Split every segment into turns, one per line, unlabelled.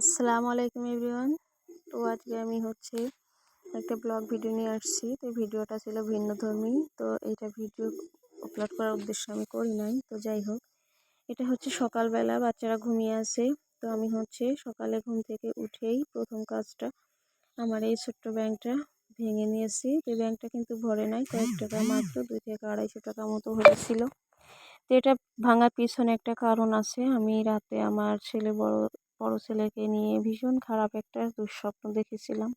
আসসালামু আলাইকুম এভরিওয়ান। তো আজকে আমি একটা ব্লগ ভিডিও নিয়ে আসছি। তো ভিডিওটা ছিল ভিন্নধর্মী। তো এইটা ভিডিও আপলোড করার উদ্দেশ্যে আমি করি নাই। তো যাই হোক, এটা সকালবেলা, বাচ্চারা ঘুমিয়ে আছে। তো আমি সকালে ঘুম থেকে উঠেই প্রথম কাজটা আমার এই ছোট্ট ব্যাংকটা ভেঙে নিয়েছি। তো ব্যাংকটা কিন্তু ভরে নাই, কয়েক টাকা মাত্র 2 থেকে 250 টাকা মতো হয়েছিল। তো এটা ভাঙার পিছনে একটা কারণ আছে। আমি রাতে আমার বড় ছেলেকে নিয়ে ভীষণ খারাপ একটা দুঃস্বপ্ন দেখেছিলাম।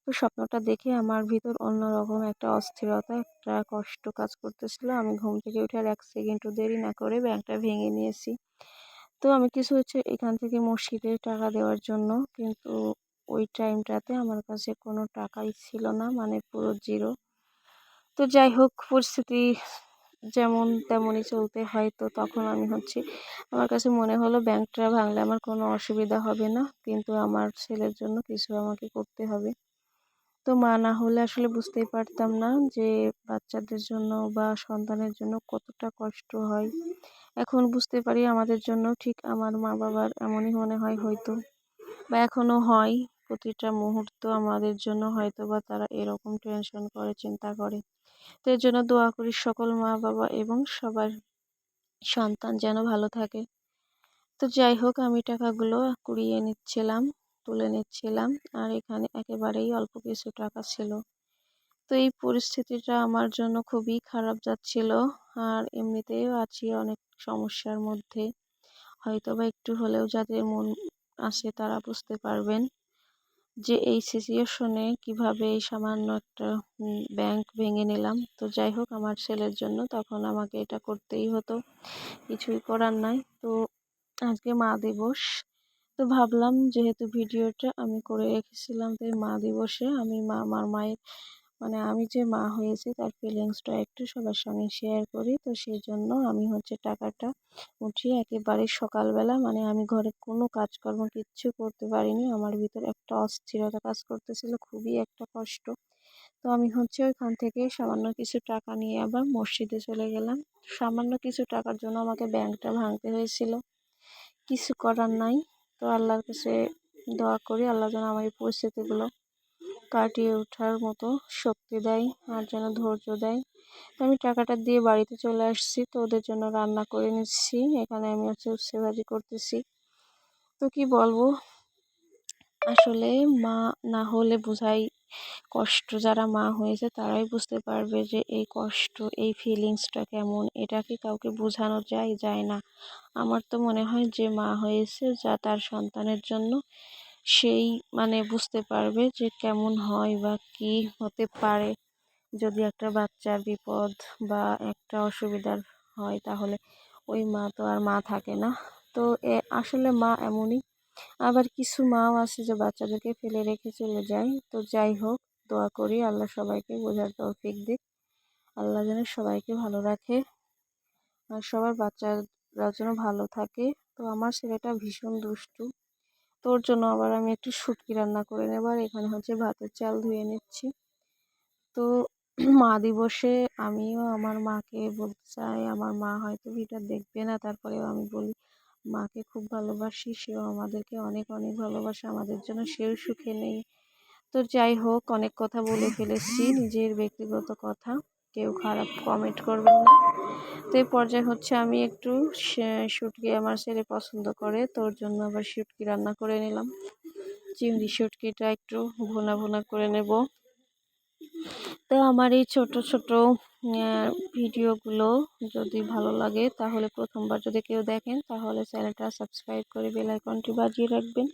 তো স্বপ্নটা দেখে আমার ভিতর অন্যরকম একটা অস্থিরতা, একটা কষ্ট কাজ করতেছিল। আমি ঘুম থেকে উঠে আর 1 সেকেন্ডও দেরি না করে ব্যাংকটা ভেঙে নিয়েছি। তো আমি কিছু এখান থেকে মসজিদে টাকা দেওয়ার জন্য, কিন্তু ওই টাইমটাতে আমার কাছে কোনো টাকাই ছিল না, মানে পুরো জিরো। তো যাই হোক, পরিস্থিতি যেমন তেমনই চলতে হয়। তো তখন আমি আমার কাছে মনে হলো ব্যাংকটা ভাঙলে আমার কোনো অসুবিধা হবে না, কিন্তু আমার ছেলের জন্য কিছু আমাকে করতে হবে। তো মা না হলে আসলে বুঝতেই পারতাম না যে বাচ্চাদের জন্য বা সন্তানের জন্য কতটা কষ্ট হয়। এখন বুঝতে পারি আমাদের জন্য ঠিক আমার মা বাবার এমনই মনে হয় হয়তো, বা এখনো হয়। প্রতিটা মুহূর্ত আমাদের জন্য হয়তো বা তারা এরকম টেনশন করে, চিন্তা করে। তো এর জন্য দোয়া করি সকল মা বাবা এবং সবার সন্তান যেন ভালো থাকে। তো যাই হোক, আমি টাকাগুলো কুড়িয়ে নিচ্ছিলাম, তুলে নিচ্ছিলাম, আর এখানে একেবারেই অল্প কিছু টাকা ছিল। তো এই পরিস্থিতিটা আমার জন্য খুবই খারাপ যাচ্ছিল। আর এমনিতেও আছি অনেক সমস্যার মধ্যে। হয়তো বা একটু হলেও যাদের মন আছে তারা বুঝতে পারবেন যে এই সিচুয়েশনে কিভাবে এই সামান্য একটা ব্যাংক ভেঙে নিলাম। তো যাই হোক, আমার ছেলের জন্য তখন আমাকে এটা করতেই হতো, কিছুই করার নাই। তো আজকে মা দিবস। তো ভাবলাম যেহেতু ভিডিওটা আমি করে রেখেছিলাম, তো এই মা দিবসে আমি আমার মায়ের, মানে আমি যে মা হয়েছি তার ফিলিংসটা একটু সবার সঙ্গে শেয়ার করি। তো সেই জন্য আমি টাকাটা উঠিয়ে একেবারে সকালবেলা, মানে আমি ঘরে কোনো কাজকর্ম কিচ্ছু করতে পারিনি। আমার ভিতর একটা অস্থিরতা কাজ করতেছিল, খুবই একটা কষ্ট। তো আমি ওইখান থেকে সামান্য কিছু টাকা নিয়ে আবার মসজিদে চলে গেলাম। সামান্য কিছু টাকার জন্য আমাকে ব্যাংকটা ভাঙতে হয়েছিল, কিছু করার নাই। তো আল্লাহর কাছে দোয়া করি আল্লাহ যেন আমার এই পরিস্থিতিগুলো কাটিয়ে ওঠার মতো শক্তি দেয়, আর যেন ধৈর্য দেয়। তো আমি টাকাটা দিয়ে বাড়িতে চলে আসছি। তো ওদের জন্য রান্না করে নিচ্ছি। এখানে আমি উচ্ছে ভাজি করতেছি। তো কি বলবো, আসলে মা না হলে বোঝাই কষ্ট, যারা মা হয়েছে তারাই বুঝতে পারবে যে এই কষ্ট, এই ফিলিংসটা কেমন। এটা কি কাউকে বোঝানো যায়? যায় না। আমার তো মনে হয় যে মা হয়েছে যা তার সন্তানের জন্য, সেই মানে বুঝতে পারবে যে কেমন হয় বা কি হতে পারে যদি একটা বাচ্চার বিপদ বা একটা অসুবিধার হয়, তাহলে ওই মা তো আর মা থাকে না। তো আসলে মা এমনই। আবার কিছু মাও আছে যে বাচ্চাদেরকে ফেলে রেখে চলে যায়। তো যাই হোক, দোয়া করি আল্লাহ সবাইকে বোঝার তৌফিক দিক। আল্লাহ যেন সবাইকে ভালো রাখে আর সবার বাচ্চারা যেন ভালো থাকে। তো আমার ছেলেটা ভীষণ দুষ্টু। তোর জন্য আবার আমি একটু শুটকি রান্না করে নেব, আর এখানে ভাতের চাল ধুয়ে নিচ্ছি। তো মা দিবসে আমিও আমার মাকে বলতে চাই, আমার মা হয়তো ভিডিও দেখবে না, তারপরেও আমি বলি মাকে খুব ভালোবাসি, সেও আমাদেরকে অনেক অনেক ভালোবাসে, আমাদের জন্য সেও সুখে নেই। তো যাই হোক, অনেক কথা বলে ফেলেছি, নিজের ব্যক্তিগত কথা, কেউ খারাপ কমেন্ট করবেন না। তো এই পর্যায়ে আমি একটু শুটকি, আমার ছেলে পছন্দ করে, তোর জন্য আবার শুটকি রান্না করে নিলাম। চিংড়ি শুটকিটা একটু ভুনা ভুনা করে নেব। তো আমার এই ছোট ছোট ভিডিওগুলো যদি ভালো লাগে, তাহলে প্রথমবার যদি কেউ দেখেন তাহলে চ্যানেলটা সাবস্ক্রাইব করে বেল আইকনটি বাজিয়ে রাখবেন।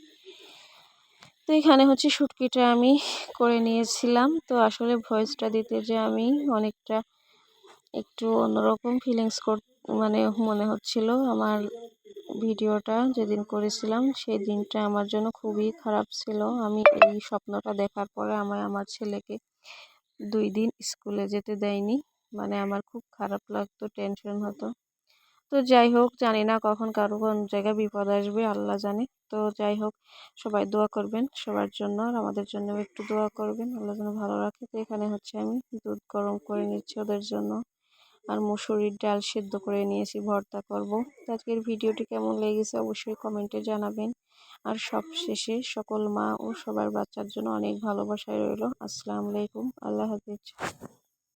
তো এখানে শুটকিটা আমি করে নিয়েছিলাম। তো আসলে ভয়েসটা দিতে যে আমি অনেকটা একটু অন্যরকম ফিলিংস মানে মনে হচ্ছিল। আমার ভিডিওটা যেদিন করেছিলাম সেই দিনটা আমার জন্য খুবই খারাপ ছিল। আমি এই স্বপ্নটা দেখার পরে আমার ছেলেকে 2 দিন স্কুলে যেতে দেয়নি। মানে আমার খুব খারাপ লাগতো, টেনশন হতো। তো যাই হোক, জানি না কখন কারো কোন জায়গায় বিপদ আসবে, আল্লাহ জানে। তো যাই হোক, সবাই দোয়া করবেন সবার জন্য, আর আমাদের জন্য একটু দোয়া করবেন, আল্লাহ যেন ভালো রাখে। তো এখানে আমি দুধ গরম করে নিচ্ছি ওদের জন্য, আর মুসুরির ডাল সিদ্ধ করে নিয়েছি, ভর্তা করব। তো আজকের ভিডিওটি কেমন লেগেছে অবশ্যই কমেন্টে জানাবেন। আর সবশেষে সকল মা ও সবার বাচ্চার জন্য অনেক ভালোবাসায় রইল। আসসালামু আলাইকুম, আল্লাহ হাফিজ।